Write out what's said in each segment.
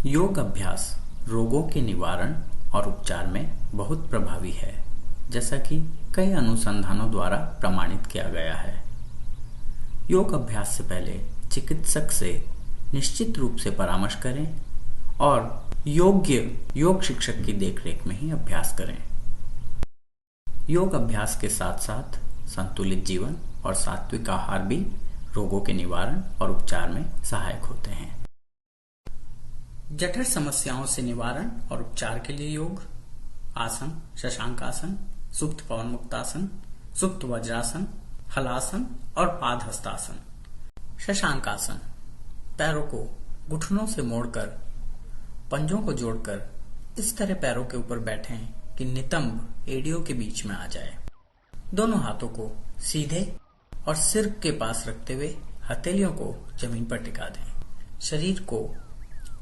योग अभ्यास रोगों के निवारण और उपचार में बहुत प्रभावी है, जैसा कि कई अनुसंधानों द्वारा प्रमाणित किया गया है। योग अभ्यास से पहले चिकित्सक से निश्चित रूप से परामर्श करें और योग्य योग शिक्षक की देखरेख में ही अभ्यास करें। योग अभ्यास के साथ साथ संतुलित जीवन और सात्विक आहार भी रोगों के निवारण और उपचार में सहायक होते हैं। जठर समस्याओं से निवारण और उपचार के लिए योग आसन, शशांक आसन, सुप्त पवन मुक्तासन, सुप्त वज्रासन, हलासन और पाद हस्तासन। शशांक आसन पैरों को घुटनों से मोड़कर पंजों को जोड़कर इस तरह पैरों के ऊपर बैठें कि नितंब एड़ियों के बीच में आ जाए। दोनों हाथों को सीधे और सिर के पास रखते हुए हथेलियों को जमीन पर टिका दें। शरीर को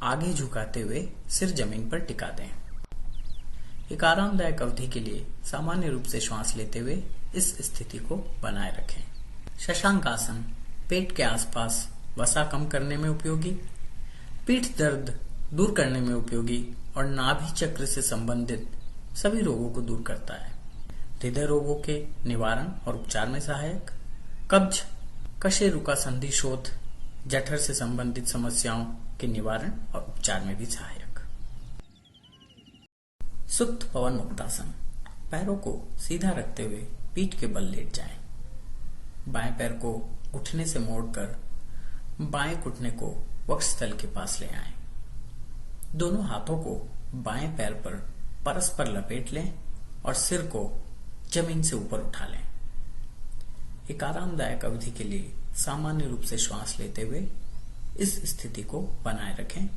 आगे झुकाते हुए सिर जमीन पर टिका दें। एक आरामदायक अवधि के लिए सामान्य रूप से श्वास लेते हुए इस स्थिति को बनाए रखें। शशांक आसन पेट के आसपास वसा कम करने में उपयोगी, पीठ दर्द दूर करने में उपयोगी और नाभि चक्र से संबंधित सभी रोगों को दूर करता है। हृदय रोगों के निवारण और उपचार में सहायक, कब्ज, कशेरुका संधि शोथ, जठर से संबंधित समस्याओं के निवारण और उपचार में भी सहायक। सुप्त पवन मुक्तासन पैरों को सीधा रखते हुए पीठ के बल लेट जाएं। बाएं पैर को घुटने से मोड़कर बाएं घुटने को वक्षस्थल के पास ले आएं। दोनों हाथों को बाएं पैर पर परस्पर लपेट लें और सिर को जमीन से ऊपर उठा लें। एक आरामदायक अवधि के लिए सामान्य रूप से श्वास लेते हुए इस स्थिति को बनाए रखें।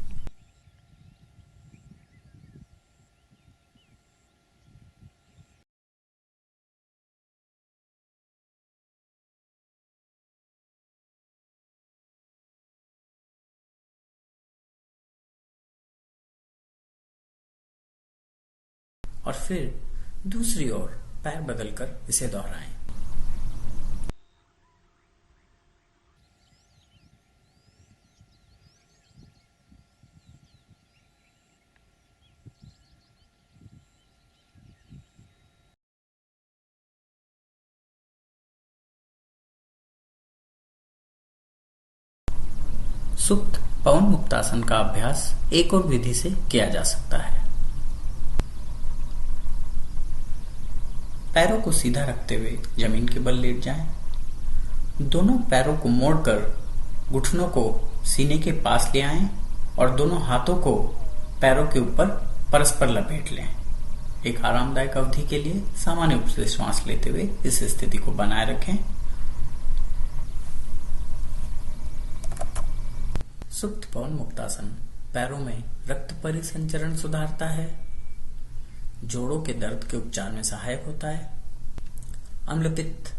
और फिर दूसरी ओर पैर बदलकर इसे दोहराएं। सुप्त पवन मुक्तासन का अभ्यास एक और विधि से किया जा सकता है। पैरों को सीधा रखते हुए जमीन के बल लेट जाएं। दोनों पैरों को मोड़कर घुटनों को सीने के पास ले आएं और दोनों हाथों को पैरों के ऊपर परस्पर लपेट लें। एक आरामदायक अवधि के लिए सामान्य रूप से श्वास लेते हुए इस स्थिति को बनाए रखें। सुप्त पवन मुक्तासन पैरों में रक्त परिसंचरण सुधारता है, जोड़ों के दर्द के उपचार में सहायक होता है, अम्लपित्त,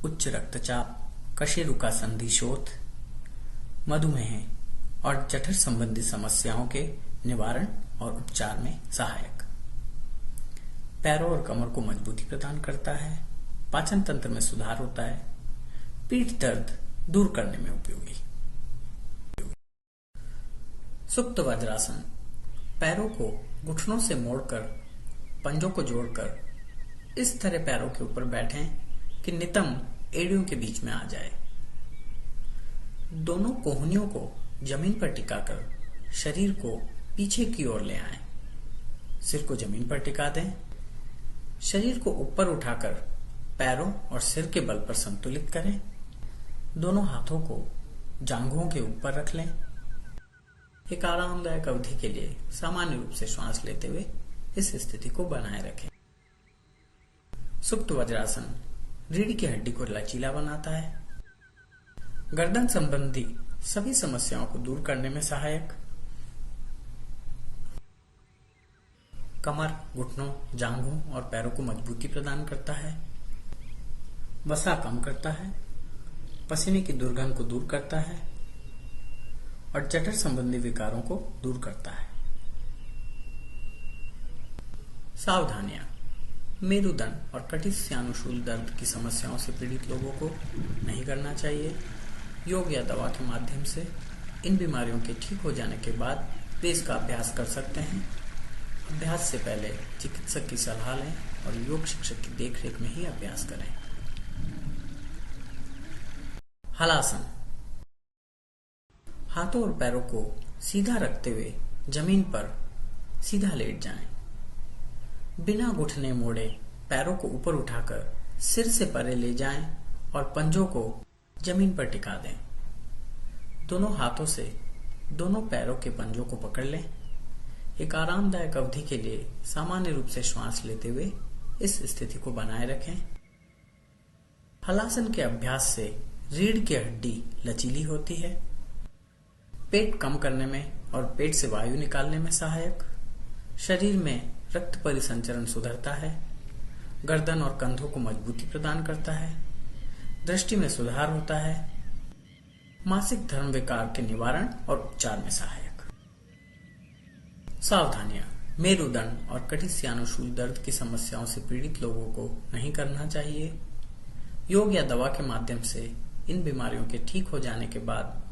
उच्च रक्तचाप, कशेरुका संधि शोथ, मधुमेह और जठर संबंधी समस्याओं के निवारण और उपचार में सहायक, पैरों और कमर को मजबूती प्रदान करता है, पाचन तंत्र में सुधार होता है, पीठ दर्द दूर करने में उपयोगी। सुप्त वज्रासन पैरों को घुटनों से मोड़कर पंजों को जोड़कर इस तरह पैरों के ऊपर बैठें कि नितंब एड़ियों के बीच में आ जाए। दोनों कोहनियों को जमीन पर टिकाकर शरीर को पीछे की ओर ले आएं। सिर को जमीन पर टिका दें। शरीर को ऊपर उठाकर पैरों और सिर के बल पर संतुलित करें। दोनों हाथों को जांघों के ऊपर रख लें। एक आरामदायक अवधि के लिए सामान्य रूप से श्वास लेते हुए इस स्थिति को बनाए रखें। सुप्त वज्रासन रीढ़ की हड्डी को लचीला बनाता है, गर्दन संबंधी सभी समस्याओं को दूर करने में सहायक, कमर, घुटनों, जांघों और पैरों को मजबूती प्रदान करता है, वसा कम करता है, पसीने की दुर्गंध को दूर करता है और जठर संबंधी विकारों को दूर करता है। सावधानियां, मेरुदंड और कटिस्यानुशूल दर्द की समस्याओं से पीड़ित लोगों को नहीं करना चाहिए। योग या दवा के माध्यम से इन बीमारियों के ठीक हो जाने के बाद वे इसका अभ्यास कर सकते हैं। अभ्यास से पहले चिकित्सक की सलाह लें और योग शिक्षक की देखरेख में ही अभ्यास करें। हलासन। हाथों और पैरों को सीधा रखते हुए जमीन पर सीधा लेट जाएं। बिना घुटने मोड़े पैरों को ऊपर उठाकर सिर से परे ले जाएं और पंजों को जमीन पर टिका दें। दोनों हाथों से दोनों पैरों के पंजों को पकड़ लें। एक आरामदायक अवधि के लिए सामान्य रूप से श्वास लेते हुए इस स्थिति को बनाए रखें। हलासन के अभ्यास से रीढ़ की हड्डी लचीली होती है, पेट कम करने में और पेट से वायु निकालने में सहायक, शरीर में रक्त परिसंचरण सुधरता है, गर्दन और कंधों को मजबूती प्रदान करता है, दृष्टि में सुधार होता है, मासिक धर्म विकार के निवारण और उपचार में सहायक। सावधानियां। मेरुदंड और कटिस्यानुशूल दर्द की समस्याओं से पीड़ित लोगों को नहीं करना चाहिए। योग या दवा के माध्यम से इन बीमारियों के ठीक हो जाने के बाद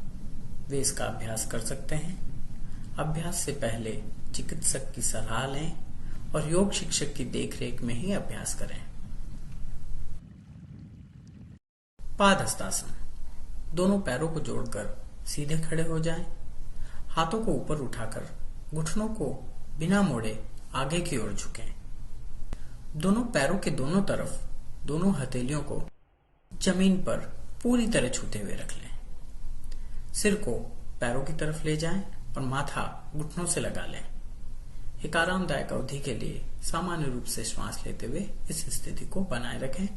वे इसका अभ्यास कर सकते हैं। अभ्यास से पहले चिकित्सक की सलाह लें और योग शिक्षक की देखरेख में ही अभ्यास करें। पादहस्तासन। दोनों पैरों को जोड़कर सीधे खड़े हो जाएं। हाथों को ऊपर उठाकर घुटनों को बिना मोड़े आगे की ओर झुकें। दोनों पैरों के दोनों तरफ दोनों हथेलियों को जमीन पर पूरी तरह छूते हुए रख लें। सिर को पैरों की तरफ ले जाएं और माथा घुटनों से लगा लें। एक आरामदायक अवधि के लिए सामान्य रूप से श्वास लेते हुए इस स्थिति को बनाए रखें।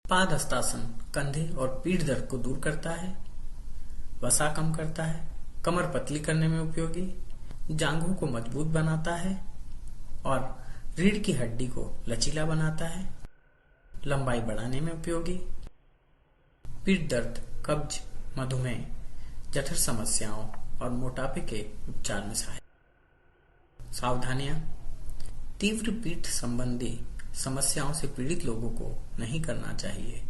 पादहस्तासन कंधे और पीठ दर्द को दूर करता है, वसा कम करता है, कमर पतली करने में उपयोगी, जांघों को मजबूत बनाता है और रीढ़ की हड्डी को लचीला बनाता है, लंबाई बढ़ाने में उपयोगी, पीठ दर्द, कब्ज, मधुमेह, जठर समस्याओं और मोटापे के उपचार में सहायक। सावधानियां। तीव्र पीठ संबंधी समस्याओं से पीड़ित लोगों को नहीं करना चाहिए।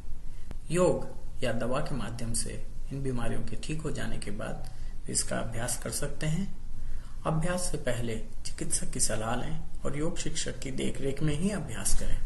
योग या दवा के माध्यम से इन बीमारियों के ठीक हो जाने के बाद इसका अभ्यास कर सकते हैं। अभ्यास से पहले चिकित्सक की सलाह लें और योग शिक्षक की देखरेख में ही अभ्यास करें।